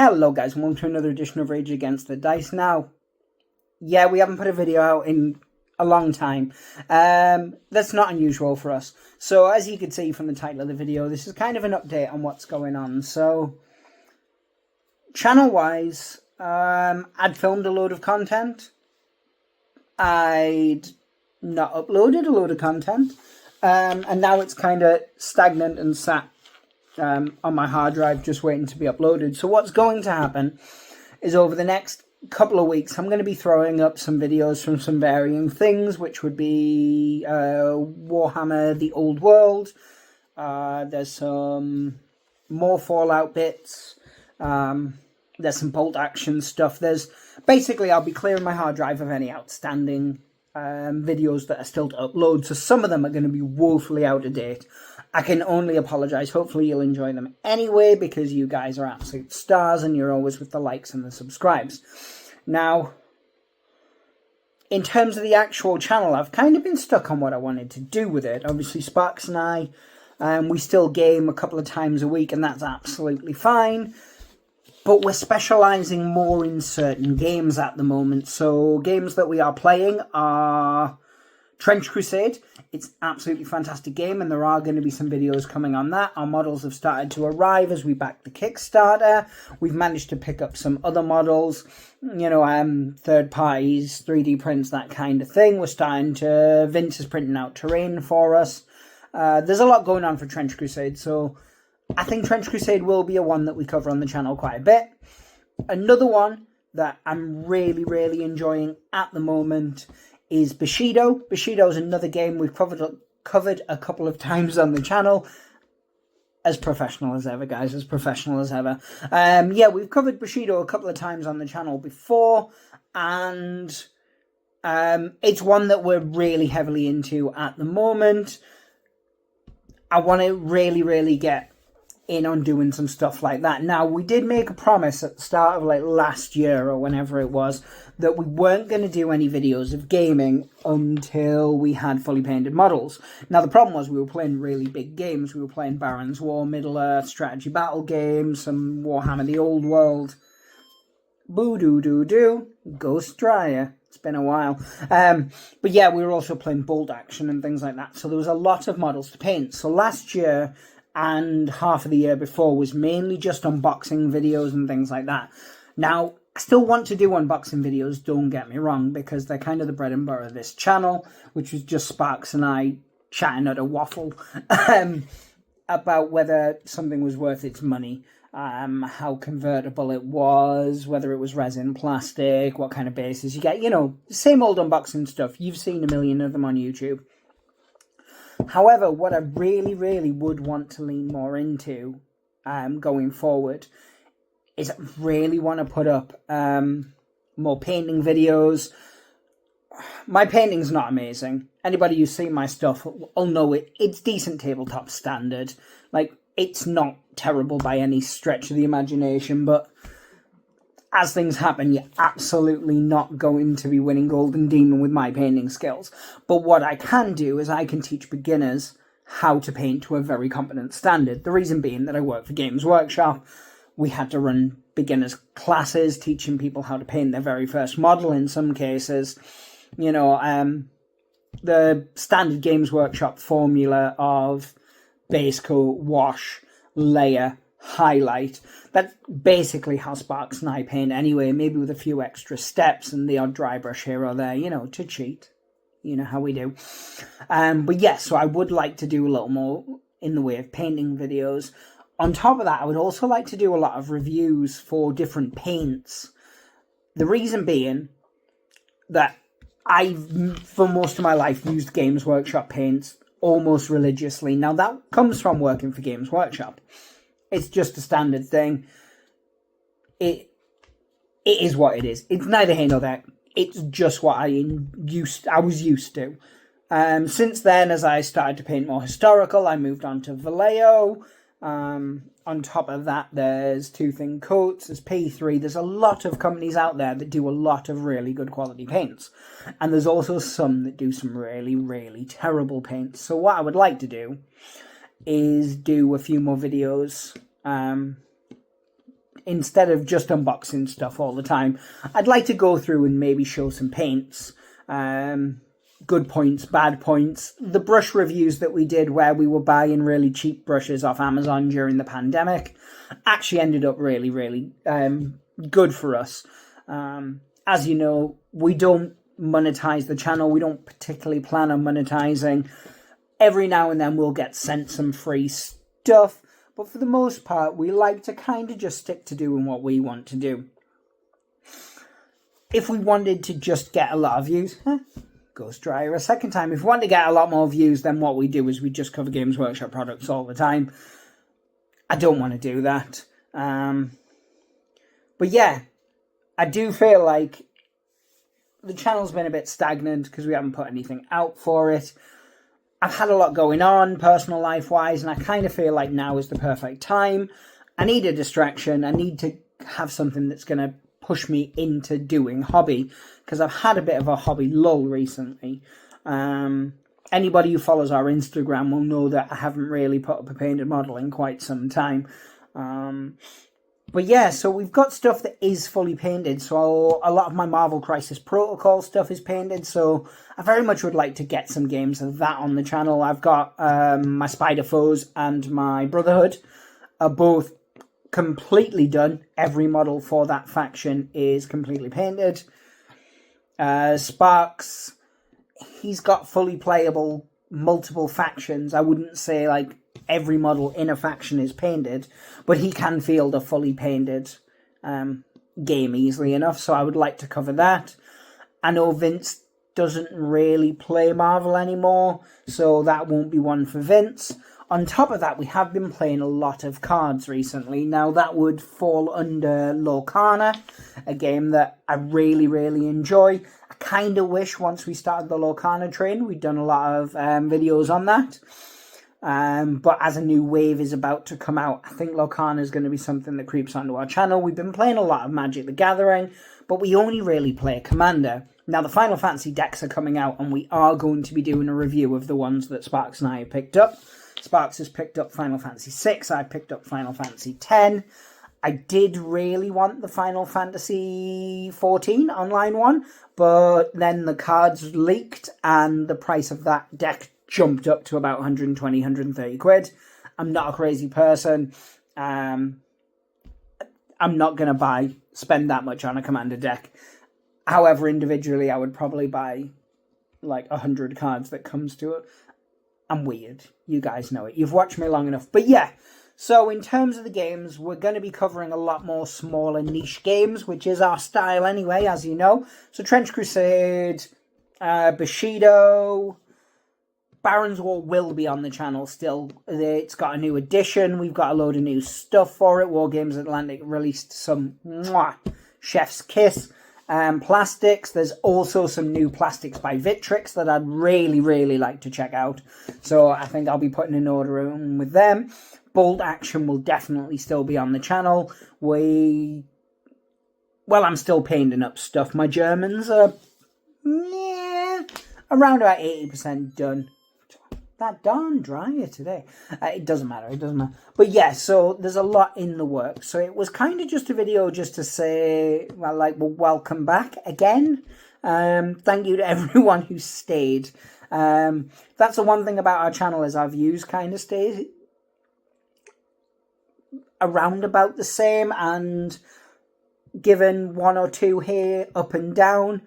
Hello guys, and welcome to another edition of Rage Against the Dice. Now, yeah, we haven't put a video out in a long time. That's not unusual for us. So as you can see from the title of the video, this is kind of an update on what's going on. So, channel-wise, I'd filmed a load of content. I'd not uploaded a load of content. And now it's kind of stagnant and sat on my hard drive just waiting to be uploaded. So what's going to happen is over the next couple of weeks I'm going to be throwing up some videos from some varying things, which would be Warhammer the Old World. There's some more Fallout bits. There's some bolt action stuff. There's basically, I'll be clearing my hard drive of any outstanding videos that are still to upload. So some of them are going to be woefully out of date. I can only apologise. Hopefully you'll enjoy them anyway, because you guys are absolute stars and you're always with the likes and the subscribes. Now, in terms of the actual channel, I've kind of been stuck on what I wanted to do with it. Obviously, Sparks and I, we still game a couple of times a week, and that's absolutely fine. But we're specialising more in certain games at the moment. So games that we are playing are Trench Crusade. It's absolutely fantastic game, and there are going to be some videos coming on that. Our models have started to arrive as we back the Kickstarter. We've managed to pick up some other models, you know, third parties, 3D prints, that kind of thing. We're starting to, Vince is printing out terrain for us. There's a lot going on for Trench Crusade, so I think Trench Crusade will be a one that we cover on the channel quite a bit. Another one that I'm really enjoying at the moment is Bushido. Bushido is another game we've covered a couple of times on the channel. As professional as ever, guys, as professional as ever. Yeah, we've covered Bushido a couple of times on the channel before, and it's one that we're really heavily into at the moment. I want to really get in on doing some stuff like that. Now, we did make a promise at the start of like last year or whenever it was that we weren't going to do any videos of gaming until we had fully painted models. Now, the problem was we were playing really big games. We were playing Baron's War, Middle-earth, strategy battle games, some Warhammer the Old World. Boo-doo-doo-doo. Ghost Dryer. It's been a while. But yeah, we were also playing bolt action and things like that. So there was a lot of models to paint. So last year and half of the year before was mainly just unboxing videos and things like that. Now, I still want to do unboxing videos, don't get me wrong, because they're kind of the bread and butter of this channel, which was just Sparks and I chatting at a waffle about whether something was worth its money, how convertible it was, whether it was resin, plastic, what kind of bases you get, you know, same old unboxing stuff. You've seen a million of them on YouTube. However, what I really would want to lean more into going forward is I really want to put up more painting videos. My painting's not amazing. Anybody who's seen my stuff will know it's decent tabletop standard. Like, it's not terrible by any stretch of the imagination, but as things happen, you're absolutely not going to be winning Golden Demon with my painting skills. But what I can do is I can teach beginners how to paint to a very competent standard. The reason being that I work for Games Workshop. We had to run beginners classes, teaching people how to paint their very first model in some cases. You know, the standard Games Workshop formula of base coat, wash, layer, highlight. That's basically how Sparks and I paint anyway, maybe with a few extra steps and the odd dry brush here or there, you know, to cheat. You know how we do. But yes, so I would like to do a little more in the way of painting videos. On top of that, I would also like to do a lot of reviews for different paints. The reason being that I've, for most of my life, used Games Workshop paints almost religiously. Now, that comes from working for Games Workshop. It's just a standard thing. It is what it is. It's neither here nor there. It's just what I was used to. Since then, as I started to paint more historical, I moved on to Vallejo. On top of that, there's Two Thin Coats, there's P3. There's a lot of companies out there that do a lot of really good quality paints. And there's also some that do some really terrible paints. So what I would like to do is do a few more videos instead of just unboxing stuff all the time, I'd like to go through and maybe show some paints. Good points, bad points. The brush reviews that we did where we were buying really cheap brushes off Amazon during the pandemic actually ended up really, really good for us. As you know, we don't monetize the channel. We don't particularly plan on monetizing. Every now and then we'll get sent some free stuff, but for the most part, we like to kind of just stick to doing what we want to do. If we wanted to just get a lot of views, Ghost Dryer a second time. If we want to get a lot more views, then what we do is we just cover Games Workshop products all the time. I don't want to do that. But yeah, I do feel like the channel's been a bit stagnant because we haven't put anything out for it. I've had a lot going on personal life-wise, and I kind of feel like now is the perfect time. I need a distraction. I need to have something that's going to push me into doing hobby, because I've had a bit of a hobby lull recently. Anybody who follows our Instagram will know that I haven't really put up a painted model in quite some time. But yeah, so we've got stuff that is fully painted. So a lot of my Marvel Crisis Protocol stuff is painted. So I very much would like to get some games of that on the channel. I've got my Spider Foes and my Brotherhood are both completely done. Every model for that faction is completely painted. Sparks, he's got fully playable multiple factions. I wouldn't say like every model in a faction is painted, but he can field a fully painted game easily enough, so I would like to cover that. I know Vince doesn't really play Marvel anymore, so that won't be one for Vince. On top of that, we have been playing a lot of cards recently. Now, that would fall under Lorcana, a game that I really, really enjoy. I kind of wish once we started the Lorcana train, we'd done a lot of videos on that. But as a new wave is about to come out, I think Lorcana is going to be something that creeps onto our channel. We've been playing a lot of Magic the Gathering, but we only really play Commander. Now, the Final Fantasy decks are coming out, and we are going to be doing a review of the ones that Sparks and I have picked up. Sparks has picked up Final Fantasy VI, I picked up Final Fantasy X. I did really want the Final Fantasy 14 online one, but then the cards leaked, and the price of that deck jumped up to about 120, 130 quid. I'm not a crazy person. I'm not going to spend that much on a Commander deck. However, individually, I would probably buy like 100 cards that comes to it. I'm weird. You guys know it. You've watched me long enough. But yeah, so in terms of the games, we're going to be covering a lot more smaller niche games, which is our style anyway, as you know. So Trench Crusade, Bushido, Baron's War will be on the channel still. It's got a new edition. We've got a load of new stuff for it. War Games Atlantic released some chef's kiss plastics. There's also some new plastics by Victrix that I'd really, really like to check out. So I think I'll be putting an order in with them. Bold Action will definitely still be on the channel. I'm still painting up stuff. My Germans are around about 80% done. That darn dryer today. It doesn't matter. But yeah, so there's a lot in the works. So it was kind of just a video just to say, welcome back again. Thank you to everyone who stayed. That's the one thing about our channel is our views kind of stay around about the same, and given one or two here up and down,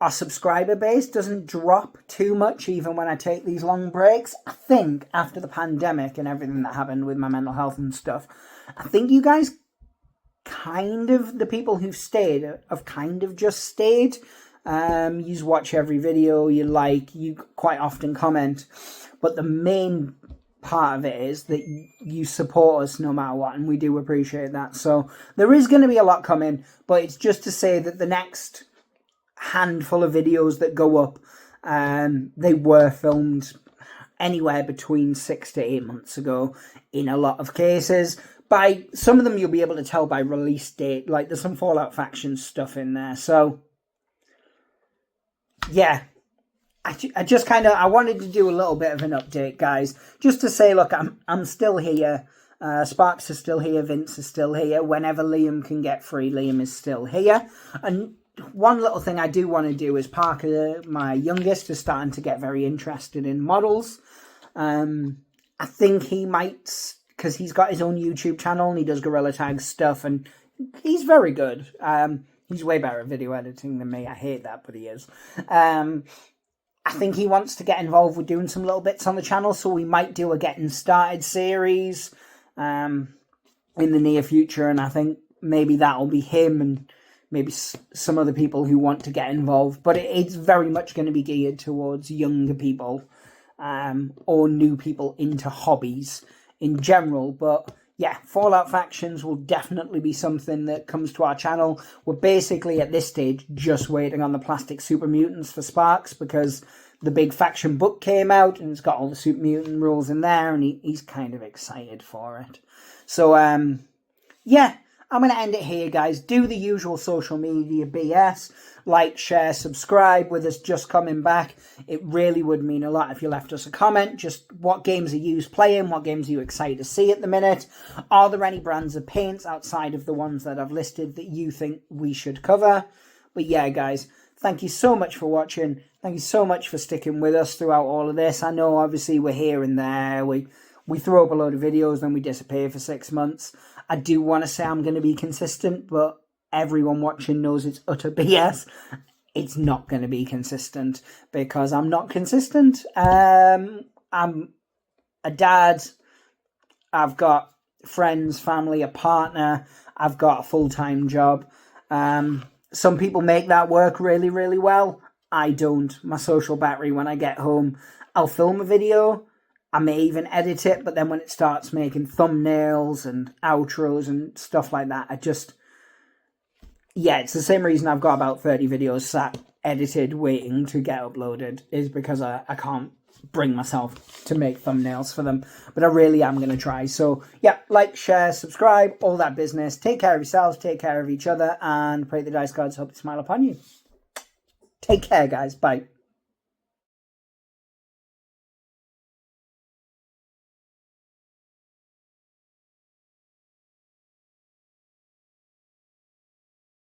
our subscriber base doesn't drop too much even when I take these long breaks. I think after the pandemic and everything that happened with my mental health and stuff, I think you guys the people who've stayed have kind of just stayed. You watch every video, you quite often comment, but the main part of it is that you support us no matter what, and we do appreciate that. So there is going to be a lot coming, but it's just to say that the next handful of videos that go up, they were filmed anywhere between 6 to 8 months ago in a lot of cases. By some of them you'll be able to tell by release date, like there's some Fallout Faction stuff in there. So yeah, I just I wanted to do a little bit of an update, guys, just to say, look, I'm still here. Sparks is still here, Vince is still here. Whenever Liam can get free, Liam is still here. And one little thing I do want to do is Parker, my youngest, is starting to get very interested in models. I think he might, because he's got his own YouTube channel and he does Gorilla Tag stuff, and he's very good. He's way better at video editing than me. I hate that, but he is. I think he wants to get involved with doing some little bits on the channel, so we might do a Getting Started series in the near future, and I think maybe that'll be him and maybe some other people who want to get involved, but it's very much going to be geared towards younger people or new people into hobbies in general. But yeah, Fallout Factions will definitely be something that comes to our channel. We're basically at this stage just waiting on the Plastic Super Mutants for Sparks, because the big faction book came out and it's got all the Super Mutant rules in there, and he's kind of excited for it. So yeah, I'm going to end it here, guys. Do the usual social media BS. Like, share, subscribe. With us just coming back, it really would mean a lot if you left us a comment. Just what games are you playing? What games are you excited to see at the minute? Are there any brands of paints outside of the ones that I've listed that you think we should cover? But yeah, guys, thank you so much for watching. Thank you so much for sticking with us throughout all of this. I know, obviously, we're here and there. We throw up a load of videos, then we disappear for 6 months. I do want to say I'm going to be consistent, but everyone watching knows it's utter BS. It's not going to be consistent because I'm not consistent. I'm a dad. I've got friends, family, a partner. I've got a full-time job. Some people make that work really, really well. I don't. My social battery, when I get home, I'll film a video. I may even edit it, but then when it starts making thumbnails and outros and stuff like that, yeah, it's the same reason I've got about 30 videos sat edited waiting to get uploaded, is because I can't bring myself to make thumbnails for them. But I really am going to try. So yeah, like, share, subscribe, all that business. Take care of yourselves, take care of each other, and pray the dice gods hope to smile upon you. Take care, guys. Bye.